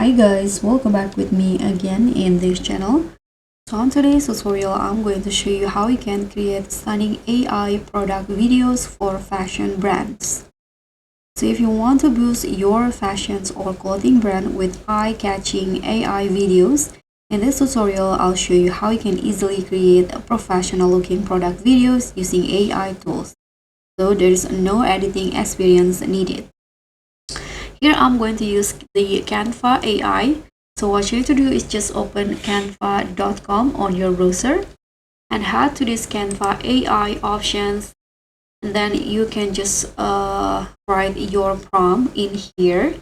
Hi guys, welcome back with me again in this channel. So on today's tutorial, I'm going to show you how you can create stunning AI product videos for fashion brands. So if you want to boost your fashions or clothing brand with eye-catching AI videos, in this tutorial, I'll show you how you can easily create professional looking product videos using AI tools. So there is no editing experience needed. Here I'm going to use the Canva AI. So what you need to do is just open canva.com on your browser and head to this Canva AI options, and then you can just write your prompt in here.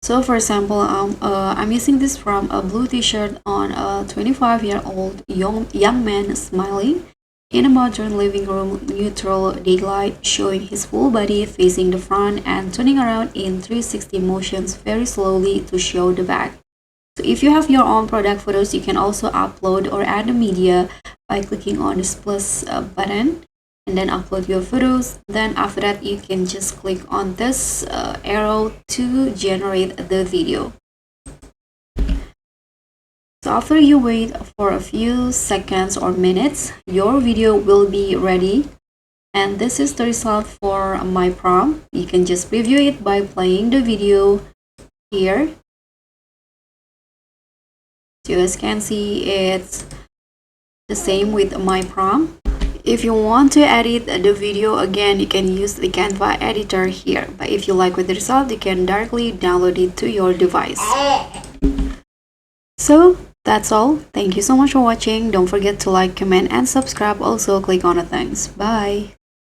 So for example, I'm using this from a blue t-shirt on a 25-year-old young man smiling in a modern living room, neutral daylight, showing his full body facing the front and turning around in 360 motions very slowly to show the back. So if you have your own product photos, you can also upload or add the media by clicking on this plus button and then upload your photos. Then after that, you can just click on this arrow to generate the video. So after you wait for a few seconds or minutes, your video will be ready. And this is the result for my prompt. You can just preview it by playing the video here. So you guys can see it's the same with my prompt. If you want to edit the video again, you can use the Canva editor here. But if you like with the result, you can directly download it to your device. So that's all. Thank you so much for watching. Don't forget to like, comment, and subscribe. Also, click on the thanks. Bye.